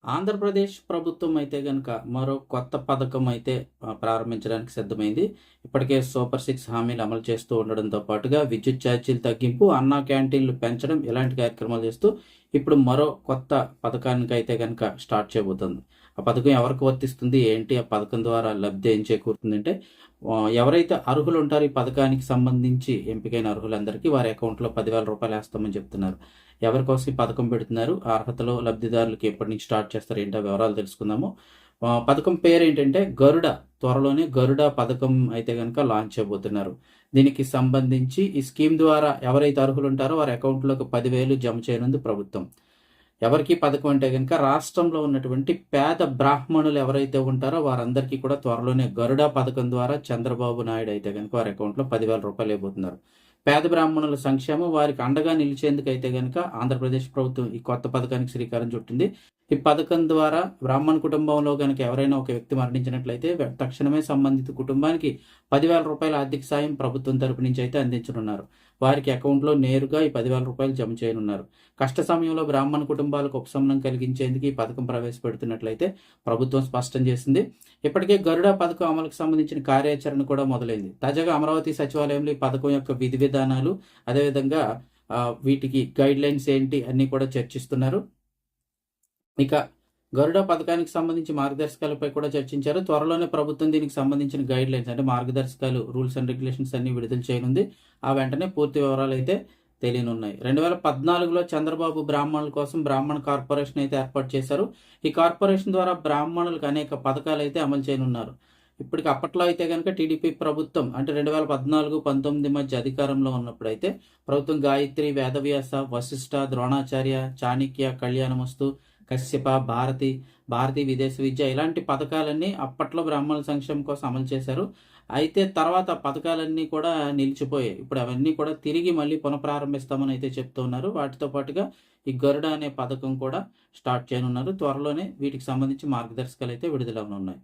ఆంధ్రప్రదేశ్ ప్రభుత్వం అయితే గనక మరో కొత్త పథకం అయితే ప్రారంభించడానికి సిద్ధమైంది. ఇప్పటికే సూపర్ 6 హామీలు అమలు చేస్తూ ఉండడంతో పాటుగా విద్యుత్ ఛార్జీలు తగ్గింపు, అన్నా క్యాంటీన్‌లు పెంచడం ఇలాంటి కార్యక్రమాలు చేస్తూ ఇప్పుడు మరో కొత్త పథకానికైతే గనక స్టార్ట్ చేయబోతుంది. ఆ పథకం ఎవరికి వర్తిస్తుంది? ఏంటి? ఆ పథకం ద్వారా లబ్ధి ఏం చేకూరుతుందంటే ఎవరైతే అర్హులు ఉంటారో ఈ పథకానికి సంబంధించి ఎంపికైన అర్హులందరికీ వారి అకౌంట్‌లో రూ. 10,000 ఏస్తామని చెప్తున్నారు. ఎవరి కోసం ఈ పథకం పెడుతున్నారు? ఆ అర్హతలో లబ్ధిదారులకి ఎప్పటి నుంచి స్టార్ట్ చేస్తారు? ఏంటో వివరాలు తెలుసుకుందాము. పథకం పేరేంటంటే గరుడ. త్వరలోనే గరుడ పథకం అయితే గనక లాంచ్ చేయబోతున్నారు. దీనికి సంబంధించి ఈ స్కీమ్ ద్వారా ఎవరైతే అర్హులు ఉంటారో వారి అకౌంట్‌లోకి 10,000 జమ చేయనుంది ప్రభుత్వం. ఎవరికి పథకం అంటే గనక రాష్ట్రంలో ఉన్నటువంటి పేద బ్రాహ్మణులు ఎవరైతే ఉంటారో వారందరికీ కూడా త్వరలోనే గరుడ పథకం ద్వారా చంద్రబాబు నాయుడు అయితే గనక వారి అకౌంట్‌లో రూ. 10,000 ఇవ్వబోతున్నారు. పేద బ్రాహ్మణుల సంక్షేమం వారికి అండగా నిలిచేందుకైతే గనక ఆంధ్రప్రదేశ్ ప్రభుత్వం ఈ కొత్త పథకానికి శ్రీకారం చుట్టింది. ఈ పథకం ద్వారా బ్రాహ్మణ కుటుంబంలో గనక ఎవరైనా ఒక వ్యక్తి మరణించినట్లయితే తక్షణమే సంబంధిత కుటుంబానికి రూ. 10,000 ఆర్థిక సాయం ప్రభుత్వం తరపు నుంచి అయితే అందించనున్నారు. వారికి అకౌంట్లో నేరుగా ఈ రూ. 10,000 జమ చేయనున్నారు. కష్ట సమయంలో బ్రాహ్మణ కుటుంబాలకు ఉపశమనం కలిగించేందుకు ఈ పథకం ప్రవేశపెడుతున్నట్లయితే ప్రభుత్వం స్పష్టం చేసింది. ఇప్పటికే గరుడ పథకం అమలుకు సంబంధించిన కార్యాచరణ కూడా మొదలైంది. తాజాగా అమరావతి సచివాలయంలో ఈ పథకం యొక్క విధి విధానాలు, అదేవిధంగా వీటికి గైడ్ లైన్స్ ఏంటి అన్నీ కూడా చర్చిస్తున్నారు. ఇక గరుడ పథకానికి సంబంధించి మార్గదర్శకాలపై కూడా చర్చించారు. త్వరలోనే ప్రభుత్వం దీనికి సంబంధించిన గైడ్ లైన్స్ అంటే మార్గదర్శకాలు, రూల్స్ అండ్ రెగ్యులేషన్స్ అన్ని విడుదల చేయనుంది. ఆ వెంటనే పూర్తి వివరాలు అయితే తెలియనున్నాయి. 2014లో చంద్రబాబు బ్రాహ్మణుల కోసం బ్రాహ్మణ కార్పొరేషన్ అయితే ఏర్పాటు చేశారు. ఈ కార్పొరేషన్ ద్వారా బ్రాహ్మణులకు అనేక పథకాలు అయితే అమలు చేయనున్నారు. ఇప్పటికి అప్పట్లో అయితే కనుక టీడీపీ ప్రభుత్వం అంటే 2014-19 మధ్య అధికారంలో ఉన్నప్పుడు అయితే ప్రభుత్వం గాయత్రి, వేదవ్యాస, వశిష్ఠ, ద్రోణాచార్య, చాణక్య, కళ్యాణమస్తు, కశ్యప, భారతి విదేశ విద్య ఇలాంటి పథకాలన్నీ అప్పట్లో బ్రాహ్మణుల సంక్షేమం కోసం అమలు చేశారు. అయితే తర్వాత పథకాలన్నీ కూడా నిలిచిపోయాయి. ఇప్పుడు అవన్నీ కూడా తిరిగి మళ్ళీ పునఃప్రారంభిస్తామని అయితే చెప్తున్నారు. వాటితో పాటుగా ఈ గరుడ అనే పథకం కూడా స్టార్ట్ చేయనున్నారు. త్వరలోనే వీటికి సంబంధించి మార్గదర్శకాలు అయితే విడుదలవనున్నాయి.